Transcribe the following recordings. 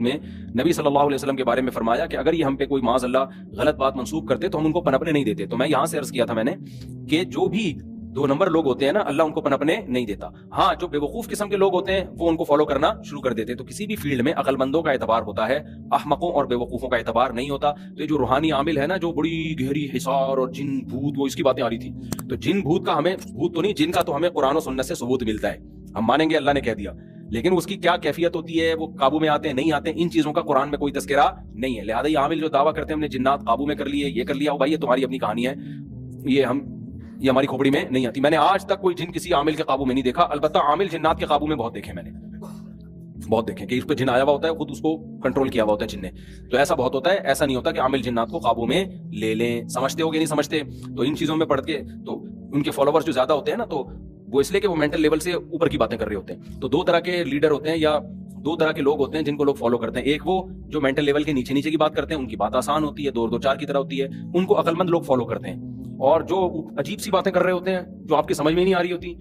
میں نبی صلی اللہ علیہ وسلم کے بارے میں فرمایا کہ اگر یہ ہم پہ کوئی معاذ اللہ غلط بات منسوخ کرتے تو ہم ان کو پنپنے نہیں دیتے. تو میں یہاں سے عرض کیا تھا میں نے کہ جو بھی 2 نمبر لوگ ہوتے ہیں نا, اللہ ان کو پنپنے نہیں دیتا. ہاں, جو بے وقوف قسم کے لوگ ہوتے ہیں وہ ان کو فالو کرنا شروع کر دیتے ہیں. تو کسی بھی فیلڈ میں عقل مندوں کا اعتبار ہوتا ہے, احمقوں اور بے وقوفوں کا اعتبار نہیں ہوتا. تو یہ جو روحانی عامل ہے نا, جو بڑی گہری حصار اور جن بھوت, وہ اس کی باتیں آ رہی تھی. تو جن بھوت کا ہمیں, بھوت تو نہیں, جن کا تو ہمیں قرآن و سنت سے ثبوت ملتا ہے, ہم مانیں گے اللہ نے کہہ دیا, لیکن اس کی کیا کیفیت ہوتی ہے, وہ قابو میں آتے ہیں نہیں آتے ہیں, ان چیزوں کا قرآن میں کوئی تذکرہ نہیں ہے. لہذا یہ عامل جو دعویٰ کرتے ہیں ہم نے جنات قابو میں کر لیے, یہ کر لیا, بھائی یہ تمہاری اپنی کہانی ہے, یہ ہماری کھوپڑی میں نہیں آتی. میں نے آج تک کوئی جن کسی عامل کے قابو میں نہیں دیکھا. البتہ عامل جنات کے قابو میں بہت دیکھے, میں نے بہت دیکھے کہ اس پہ جن آیا ہوا ہوتا ہے, خود اس کو کنٹرول کیا ہوا ہوتا ہے جن نے. تو ایسا بہت ہوتا ہے, ایسا نہیں ہوتا کہ عامل جنات کو قابو میں لے لیں. سمجھتے ہو کہ نہیں سمجھتے؟ تو ان چیزوں میں پڑھ کے تو ان کے فالوورز جو زیادہ ہوتے ہیں نا, تو وہ اس لیے کہ وہ مینٹل لیول سے اوپر کی باتیں کر رہے ہوتے ہیں. تو 2 طرح کے لیڈر ہوتے ہیں یا 2 طرح کے لوگ ہوتے ہیں جن کو لوگ فالو کرتے ہیں. ایک وہ جو مینٹل لیول کے نیچے نیچے کی بات کرتے ہیں, ان کی بات آسان ہوتی ہے, 2 اور 2 4 کی طرح ہوتی ہے, ان کو عقل مند لوگ فالو کرتے ہیں. اور جو عجیب سی باتیں کر رہے ہوتے ہیں جو آپ کی سمجھ میں نہیں آ رہی ہوتی,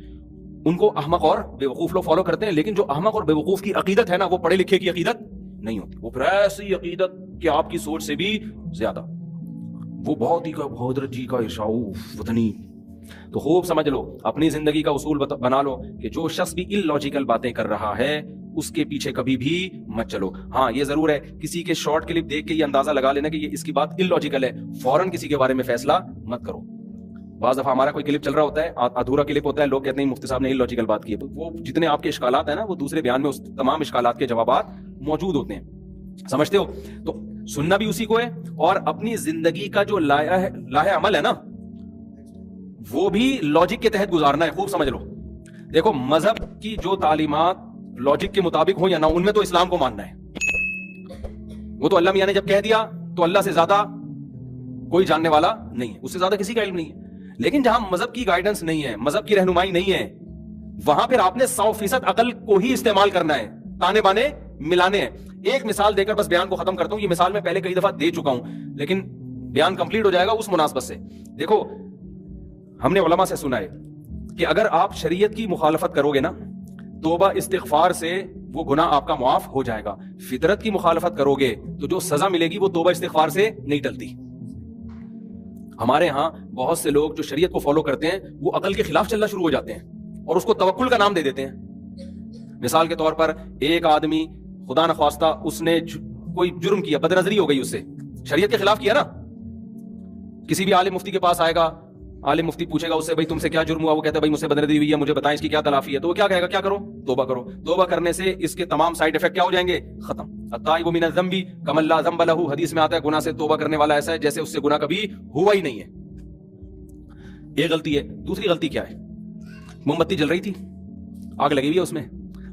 ان کو احمق اور بے وقوف لوگ فالو کرتے ہیں. لیکن جو احمق اور بے وقوف کی عقیدت ہے نا, وہ پڑھے لکھے کی عقیدت نہیں ہوتی. وہ پھر ایسی عقیدت کہ آپ کی سوچ سے بھی زیادہ, وہ بہت ہی حضرت جی کا ارشاد وطنی. تو خوب سمجھ لو, اپنی زندگی کا اصول بنا لو کہ جو شخص بھی ان لاجیکل باتیں کر رہا ہے اس کے پیچھے کبھی بھی مت چلو. ہاں یہ ضرور ہے, کسی کے شارٹ کلپ دیکھ کے یہ اندازہ لگا لینا کہ یہ اس کی بات ان لاجیکل ہے, فوراً کسی کے بارے میں فیصلہ مت کرو. بعض دفعہ ہمارا کوئی کلپ چل رہا ہوتا ہے, ادھورا کلپ ہوتا ہے, لوگ کہتے ہیں مفتی صاحب نے ان لاجیکل بات کی ہے. وہ جتنے آپ کے اشکالات ہیں نا, وہ دوسرے بیان میں اس تمام اشکالات کے جوابات موجود ہوتے ہیں. سمجھتے ہو؟ تو سننا بھی اسی کو ہے, اور اپنی زندگی کا جو لاہ عمل ہے نا, وہ بھی لاجک کے تحت گزارنا ہے. خوب سمجھ لو. دیکھو, مذہب کی جو تعلیمات لاجک کے مطابق ہو یا نہ, ان میں تو اسلام کو ماننا ہے. وہ تو اللہ میاں نے جب کہہ دیا تو اللہ سے زیادہ کوئی جاننے والا نہیں ہے, اس سے زیادہ کسی کا علم نہیں ہے. لیکن جہاں مذہب کی گائیڈنس نہیں ہے, مذہب کی رہنمائی نہیں ہے, وہاں پھر آپ نے 100% عقل کو ہی استعمال کرنا ہے, تانے بانے ملانے ہیں. ایک مثال دے کر بس بیان کو ختم کرتا ہوں. یہ مثال میں پہلے کئی دفعہ دے چکا ہوں, لیکن بیان کمپلیٹ ہو جائے گا اس مناسبت سے. دیکھو, ہم نے علماء سے سنا ہے کہ اگر آپ شریعت کی مخالفت کرو گے نا, توبہ استغفار سے وہ گناہ آپ کا معاف ہو جائے گا. فطرت کی مخالفت کرو گے تو جو سزا ملے گی وہ توبہ استغفار سے نہیں ٹلتی. ہمارے ہاں بہت سے لوگ جو شریعت کو فالو کرتے ہیں وہ عقل کے خلاف چلنا شروع ہو جاتے ہیں اور اس کو توکل کا نام دے دیتے ہیں. مثال کے طور پر, ایک آدمی خدا نخواستہ اس نے کوئی جرم کیا, بد نظری ہو گئی اس سے, شریعت کے خلاف کیا نا. کسی بھی عالم مفتی کے پاس آئے گا, عالم مفتی پوچھے گا اس سے, بھائی تم سے کیا جرم ہوا؟ وہ کہتا ہے بھائی مجھ سے بد نظری ہوئی ہے, مجھے بتائیں اس کی کیا تلافی ہے. تو وہ کیا کہے گا؟ کیا کرو؟ توبہ کرو. توبہ کرنے سے اس کے تمام سائیڈ افیکٹ کیا ہو جائیں گے؟ ختم. التائب من الذنب کمن لا ذنب له, حدیث میں آتا ہے گناہ سے توبہ کرنے والا ایسا ہے جیسے اس سے گناہ کبھی ہوا ہی نہیں ہے. یہ غلطی ہے. دوسری غلطی کیا ہے؟ موم بتی جل رہی تھی, آگ لگی ہوئی ہے اس میں,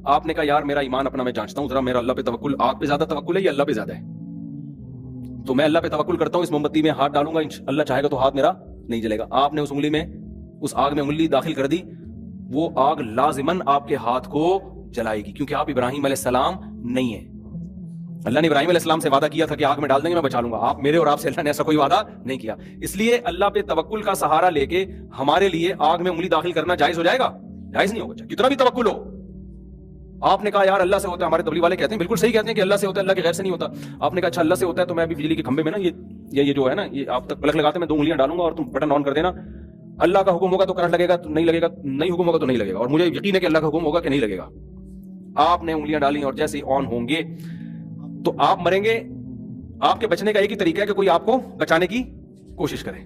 آپ نے کہا یار میرا ایمان اپنا میں جانچتا ہوں ذرا, میرا اللہ پہ توکل, آگ پہ زیادہ توکل ہے یا اللہ پہ زیادہ ہے؟ تو میں اللہ پہ توکل کرتا ہوں, اس موم بتی میں ہاتھ ڈالوں گا, اللہ چاہے گا تو ہاتھ میرا نہیں جلے گا. آپ نے اس انگلی میں, اس آگ میں انگلی داخل کر دی, وہ آگ لازماً آپ کے ہاتھ کو جلائے گی, کیونکہ آپ ابراہیم علیہ السلام نہیں ہیں. اللہ نے ابراہیم علیہ السلام سے وعدہ کیا تھا کہ آگ میں ڈال دیں گے میں بچا لوں گا. آپ میرے اور آپ سے اللہ نے ایسا کوئی وعدہ نہیں کیا. اس لیے اللہ پہ توکل کا سہارا لے کے ہمارے لیے آگ میں انگلی داخل کرنا جائز ہو جائے گا؟ جائز نہیں ہوگا, کتنا بھی توکل ہو. آپ نے کہا یار اللہ سے ہوتا ہے, ہمارے تبلیغ والے کہتے ہیں بالکل صحیح کہتے ہیں کہ اللہ سے ہوتا ہے, اللہ کے غیر سے نہیں ہوتا. آپ نے کہا اچھا اللہ سے ہوتا ہے تو میں ابھی بجلی کے کھمبے میں نا یہ جو ہے نا, یہ آپ تک پلک لگاتے میں 2 انگلیاں ڈالوں گا اور تم بٹن آن کر دینا. اللہ کا حکم ہوگا تو کرنٹ لگے گا, نہیں لگے گا, نہیں حکم ہوگا تو نہیں لگے گا, اور مجھے یقین ہے کہ اللہ کا حکم ہوگا کہ نہیں لگے گا. آپ نے انگلیاں ڈالی اور جیسے آن ہوں گے تو آپ مریں گے. آپ کے بچنے کا ایک ہی طریقہ ہے کہ کوئی آپ کو بچانے کی کوشش کرے.